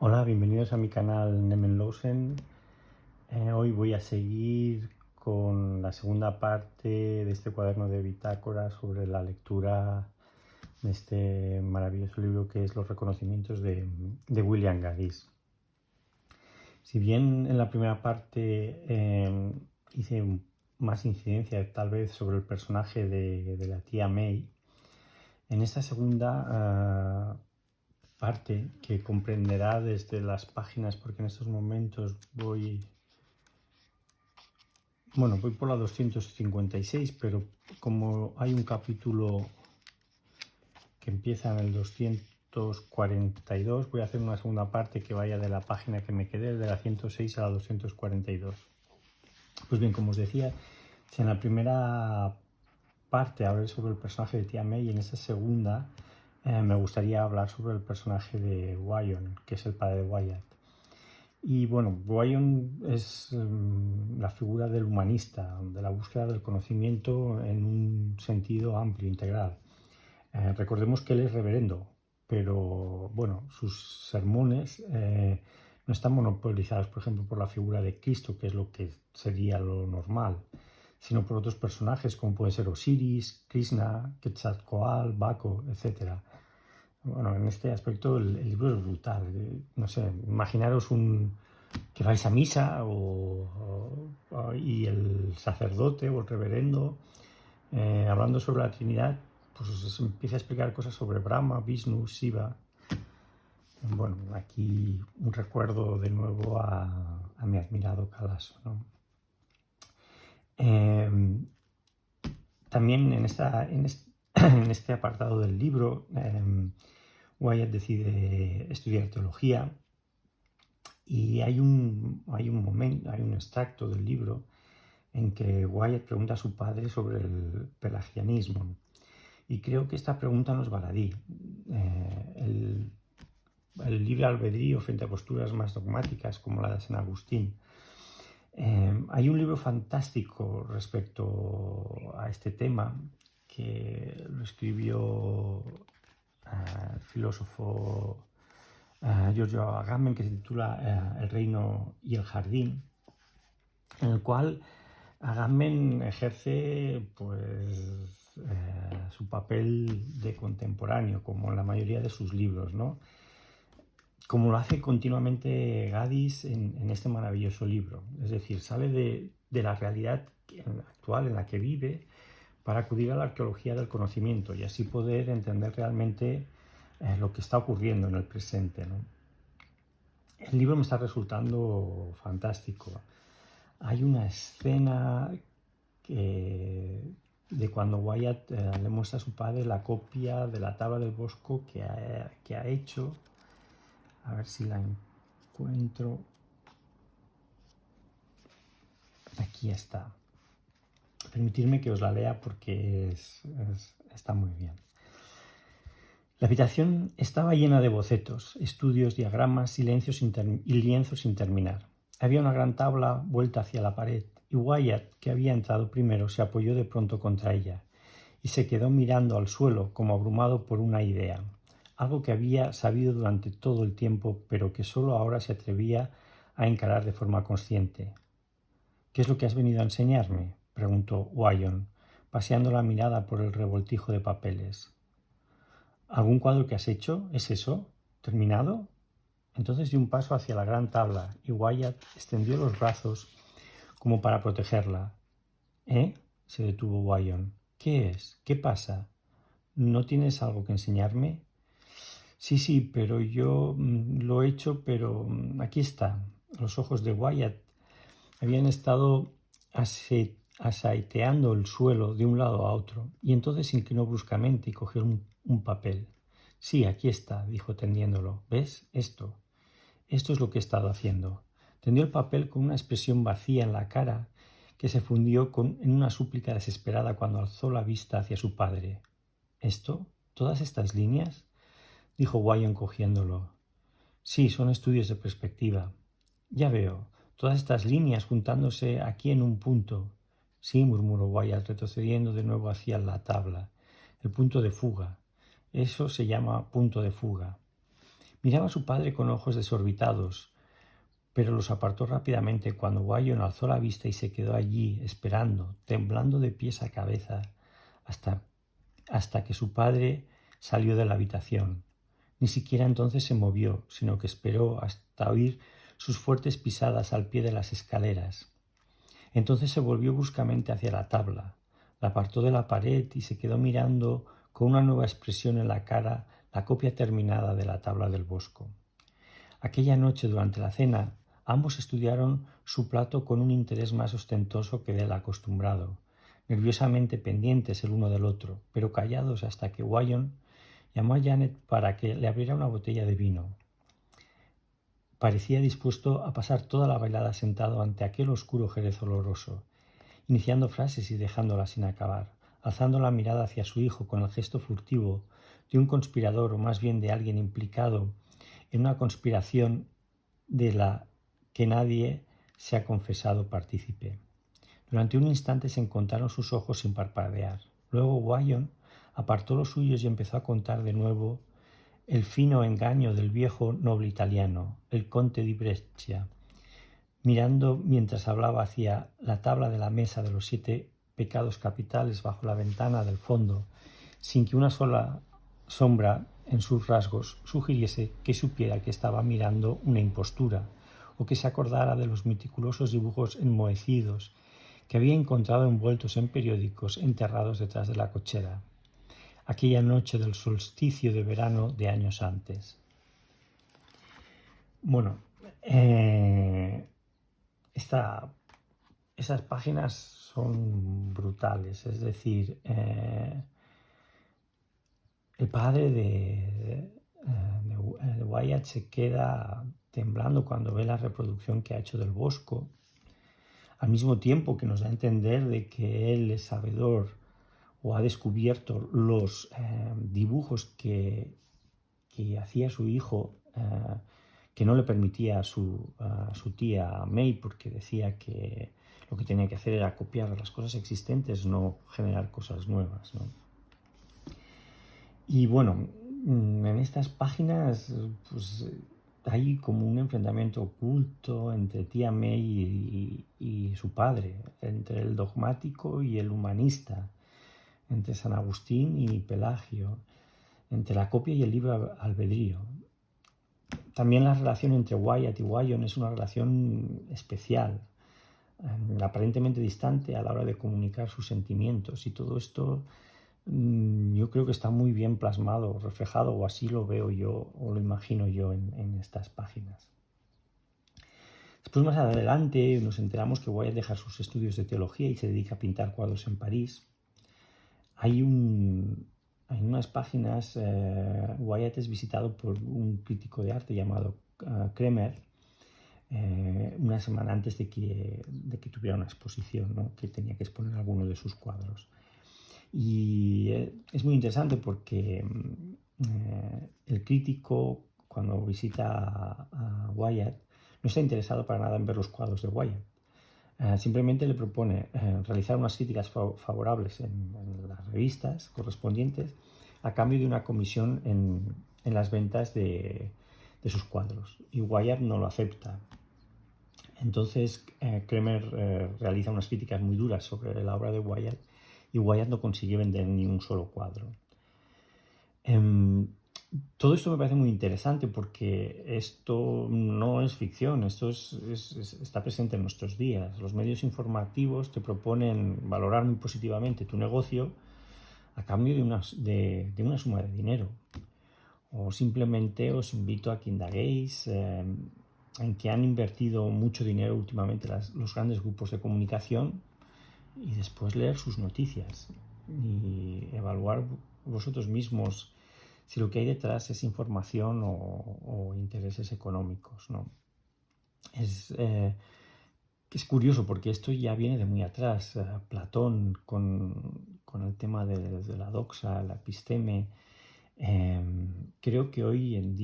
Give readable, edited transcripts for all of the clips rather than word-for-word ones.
Hola, bienvenidos a mi canal Nemenlausen. Hoy voy a seguir con la segunda parte de este cuaderno de bitácora sobre la lectura de este maravilloso libro que es Los reconocimientos de William Gadis. Si bien en la primera parte hice más incidencia tal vez sobre el personaje de la tía May, en esta segunda parte que comprenderá desde las páginas, porque en estos momentos voy por la 256, pero como hay un capítulo que empieza en el 242, voy a hacer una segunda parte que vaya de la página que me quedé, de la 106 a la 242. Pues bien, como os decía, si en la primera parte hablé sobre el personaje de Tia May, y en esta segunda me gustaría hablar sobre el personaje de Wyon, que es el padre de Wyatt. Y bueno, Wyon es la figura del humanista, de la búsqueda del conocimiento en un sentido amplio, integral. Recordemos que él es reverendo, pero bueno, sus sermones no están monopolizados, por ejemplo, por la figura de Cristo, que es lo que sería lo normal, sino por otros personajes como puede ser Osiris, Krishna, Quetzalcóatl, Baco, etc. Bueno, en este aspecto el libro es brutal. No sé, imaginaros que vais a misa y el sacerdote o el reverendo, hablando sobre la Trinidad, pues os empieza a explicar cosas sobre Brahma, Vishnu, Shiva. Bueno, aquí un recuerdo de nuevo a mi admirado Calasso, ¿no? También en este apartado del libro, Wyatt decide estudiar teología y hay un momento, hay un extracto del libro en que Wyatt pregunta a su padre sobre el pelagianismo. Y creo que esta pregunta no es baladí. El libre albedrío frente a posturas más dogmáticas como la de San Agustín. Hay un libro fantástico respecto a este tema que lo escribió el filósofo Giorgio Agamben, que se titula El reino y el jardín, en el cual Agamben ejerce su papel de contemporáneo, como en la mayoría de sus libros, ¿no? Como lo hace continuamente Gadis en este maravilloso libro. Es decir, sale de la realidad actual en la que vive para acudir a la arqueología del conocimiento y así poder entender realmente lo que está ocurriendo en el presente, ¿no? El libro me está resultando fantástico. Hay una escena de cuando Wyatt le muestra a su padre la copia de la tabla del Bosco que ha hecho. A ver si la encuentro. Aquí está. Permitidme que os la lea porque está muy bien. La habitación estaba llena de bocetos, estudios, diagramas y lienzos sin terminar. Había una gran tabla vuelta hacia la pared y Wyatt, que había entrado primero, se apoyó de pronto contra ella y se quedó mirando al suelo como abrumado por una idea, algo que había sabido durante todo el tiempo pero que solo ahora se atrevía a encarar de forma consciente. ¿Qué es lo que has venido a enseñarme?, preguntó Wyon, paseando la mirada por el revoltijo de papeles. ¿Algún cuadro que has hecho? ¿Es eso? ¿Terminado? Entonces dio un paso hacia la gran tabla y Wyatt extendió los brazos como para protegerla. ¿Eh? Se detuvo Wyon. ¿Qué es? ¿Qué pasa? ¿No tienes algo que enseñarme? Sí, pero yo lo he hecho, pero aquí está. Los ojos de Wyatt habían estado asaeteando el suelo de un lado a otro, y entonces se inclinó bruscamente y cogió un papel. Sí, aquí está, dijo tendiéndolo. ¿Ves? Esto es lo que he estado haciendo. Tendió el papel con una expresión vacía en la cara que se fundió en una súplica desesperada cuando alzó la vista hacia su padre. ¿Esto? ¿Todas estas líneas?, dijo Wyon cogiéndolo. Sí, son estudios de perspectiva. Ya veo, todas estas líneas juntándose aquí en un punto. Sí, murmuró Wyatt, retrocediendo de nuevo hacia la tabla. El punto de fuga. Eso se llama punto de fuga. Miraba a su padre con ojos desorbitados, pero los apartó rápidamente cuando Wyon alzó la vista y se quedó allí, esperando, temblando de pies a cabeza, hasta que su padre salió de la habitación. Ni siquiera entonces se movió, sino que esperó hasta oír sus fuertes pisadas al pie de las escaleras. Entonces se volvió bruscamente hacia la tabla, la apartó de la pared y se quedó mirando con una nueva expresión en la cara la copia terminada de la tabla del Bosco. Aquella noche, durante la cena, ambos estudiaron su plato con un interés más ostentoso que del acostumbrado, nerviosamente pendientes el uno del otro, pero callados hasta que Wyon llamó a Janet para que le abriera una botella de vino. Parecía dispuesto a pasar toda la bailada sentado ante aquel oscuro jerez oloroso, iniciando frases y dejándolas sin acabar, alzando la mirada hacia su hijo con el gesto furtivo de un conspirador o más bien de alguien implicado en una conspiración de la que nadie se ha confesado partícipe. Durante un instante se encontraron sus ojos sin parpadear. Luego Wyon apartó los suyos y empezó a contar de nuevo el fino engaño del viejo noble italiano, el conde di Brescia, mirando mientras hablaba hacia la tabla de la mesa de los 7 pecados capitales bajo la ventana del fondo, sin que una sola sombra en sus rasgos sugiriese que supiera que estaba mirando una impostura, o que se acordara de los meticulosos dibujos enmohecidos que había encontrado envueltos en periódicos enterrados detrás de la cochera, aquella noche del solsticio de verano de años antes. Bueno, esas páginas son brutales, es decir, el padre de Wyatt se queda temblando cuando ve la reproducción que ha hecho del Bosco, al mismo tiempo que nos da a entender de que él es sabedor o ha descubierto los dibujos que hacía su hijo, que no le permitía a su tía May, porque decía que lo que tenía que hacer era copiar las cosas existentes, no generar cosas nuevas, ¿no? Y bueno, en estas páginas pues, hay como un enfrentamiento oculto entre tía May y su padre, entre el dogmático y el humanista, entre San Agustín y Pelagio, entre la copia y el libre albedrío. También la relación entre Wyatt y Wyon es una relación especial, aparentemente distante a la hora de comunicar sus sentimientos, y todo esto yo creo que está muy bien plasmado, reflejado, o así lo veo yo o lo imagino yo en estas páginas. Después, más adelante, nos enteramos que Wyatt deja sus estudios de teología y se dedica a pintar cuadros en París. Hay unas páginas, Wyatt es visitado por un crítico de arte llamado Kremer, una semana antes de que tuviera una exposición, ¿no? Que tenía que exponer alguno de sus cuadros. Y es muy interesante porque el crítico, cuando visita a Wyatt, no está interesado para nada en ver los cuadros de Wyatt. Simplemente le propone realizar unas críticas favorables en las revistas correspondientes a cambio de una comisión en las ventas de sus cuadros. Y Wyatt no lo acepta. Entonces Kremer realiza unas críticas muy duras sobre la obra de Wyatt y Wyatt no consigue vender ni un solo cuadro. Todo esto me parece muy interesante porque esto no es ficción, esto está presente en nuestros días. Los medios informativos te proponen valorar muy positivamente tu negocio a cambio de una suma de dinero. O simplemente os invito a que indaguéis en que han invertido mucho dinero últimamente los grandes grupos de comunicación, y después leer sus noticias y evaluar vosotros mismos si lo que hay detrás es información o intereses económicos, ¿no? Es curioso porque esto ya viene de muy atrás. Platón con el tema de la doxa, la episteme. Creo que hoy en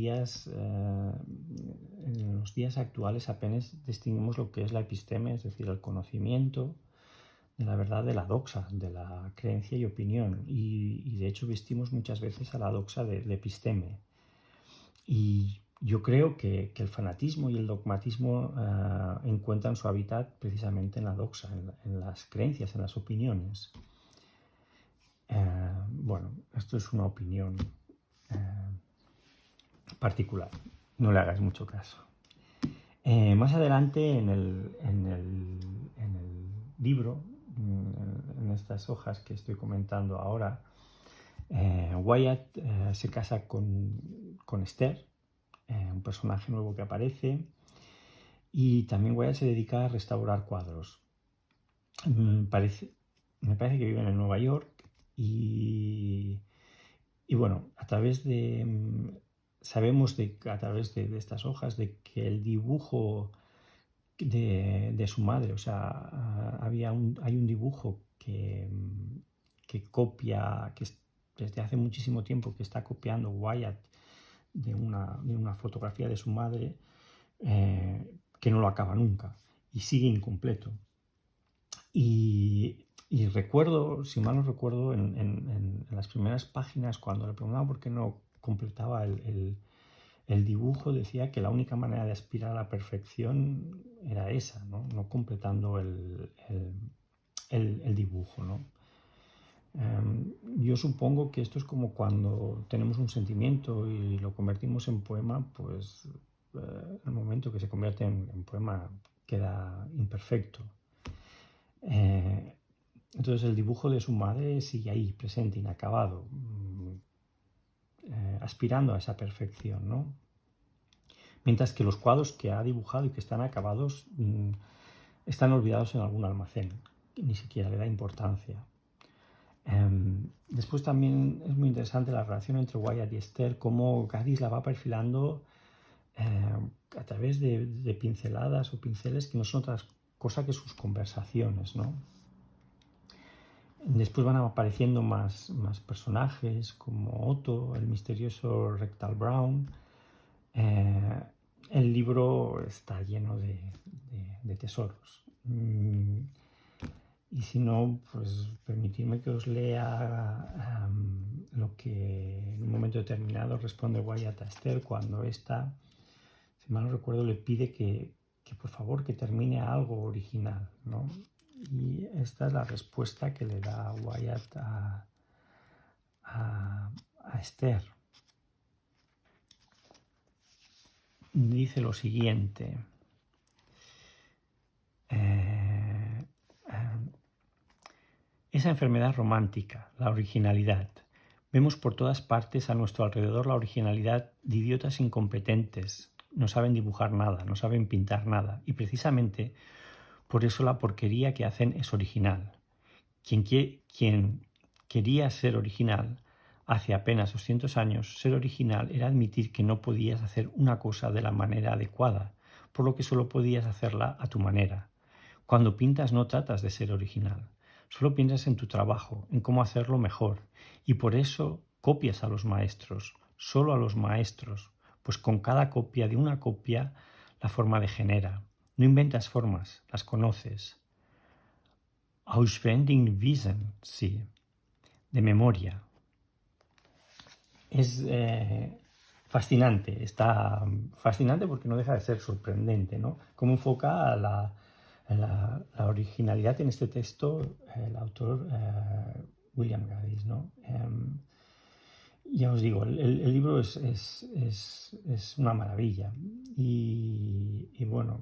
los días actuales apenas distinguimos lo que es la episteme, es decir, el conocimiento de la verdad, de la doxa, de la creencia y opinión. Y de hecho vestimos muchas veces a la doxa de episteme. Y yo creo que el fanatismo y el dogmatismo encuentran su hábitat precisamente en la doxa, en las creencias, en las opiniones. Bueno, esto es una opinión particular, no le hagáis mucho caso. Más adelante en el libro, en estas hojas que estoy comentando ahora, Wyatt se casa con Esther, un personaje nuevo que aparece, y también Wyatt se dedica a restaurar cuadros. Me parece que viven en Nueva York y bueno, a través de sabemos a través de estas hojas de que el dibujo de su madre, o sea, hay un dibujo que copia, desde hace muchísimo tiempo que está copiando Wyatt de una fotografía de su madre, que no lo acaba nunca y sigue incompleto. Y recuerdo, si mal no recuerdo, en las primeras páginas, cuando le preguntaba por qué no completaba el dibujo, decía que la única manera de aspirar a la perfección era esa, no completando el dibujo, ¿no? Yo supongo que esto es como cuando tenemos un sentimiento y lo convertimos en poema, pues el momento que se convierte en poema queda imperfecto. Entonces el dibujo de su madre sigue ahí, presente, inacabado, aspirando a esa perfección, ¿no? Mientras que los cuadros que ha dibujado y que están acabados están olvidados en algún almacén, que ni siquiera le da importancia. Después también es muy interesante la relación entre Wyatt y Esther, cómo Gadis la va perfilando a través de pinceladas o pinceles que no son otra cosa que sus conversaciones, ¿no? Después van apareciendo más personajes como Otto, el misterioso Rectal Brown. El libro está lleno de tesoros. Y si no, pues permitidme que os lea lo que en un momento determinado responde Wyatt a Esther cuando ésta, si mal no recuerdo, le pide que por favor que termine algo original, ¿no? Y esta es la respuesta que le da Wyatt a Esther. Dice lo siguiente. Esa enfermedad romántica, la originalidad. Vemos por todas partes a nuestro alrededor la originalidad de idiotas incompetentes. No saben dibujar nada, no saben pintar nada. Y precisamente por eso la porquería que hacen es original. Quien quería ser original hace apenas 200 años, ser original era admitir que no podías hacer una cosa de la manera adecuada, por lo que solo podías hacerla a tu manera. Cuando pintas no tratas de ser original, solo piensas en tu trabajo, en cómo hacerlo mejor, y por eso copias a los maestros, solo a los maestros, pues con cada copia de una copia la forma degenera. No inventas formas, las conoces. Auswendig wissen, sí, de memoria. Es fascinante, está fascinante porque no deja de ser sorprendente, ¿no? Cómo enfoca la originalidad en este texto el autor William Gadis, ¿no? Ya os digo, el libro es una maravilla y bueno,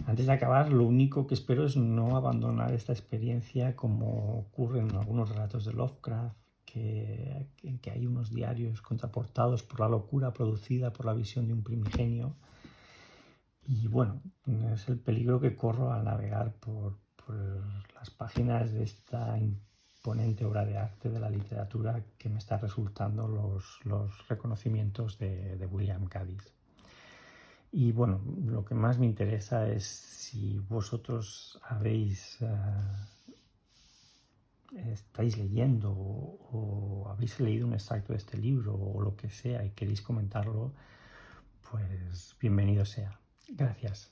antes de acabar, lo único que espero es no abandonar esta experiencia como ocurre en algunos relatos de Lovecraft, en que hay unos diarios contraportados por la locura producida por la visión de un primigenio. Y bueno, es el peligro que corro al navegar por las páginas de esta imponente obra de arte de la literatura que me está resultando los reconocimientos de William Gadis. Y bueno, lo que más me interesa es si vosotros estáis leyendo o habéis leído un extracto de este libro o lo que sea y queréis comentarlo, pues bienvenido sea. Gracias.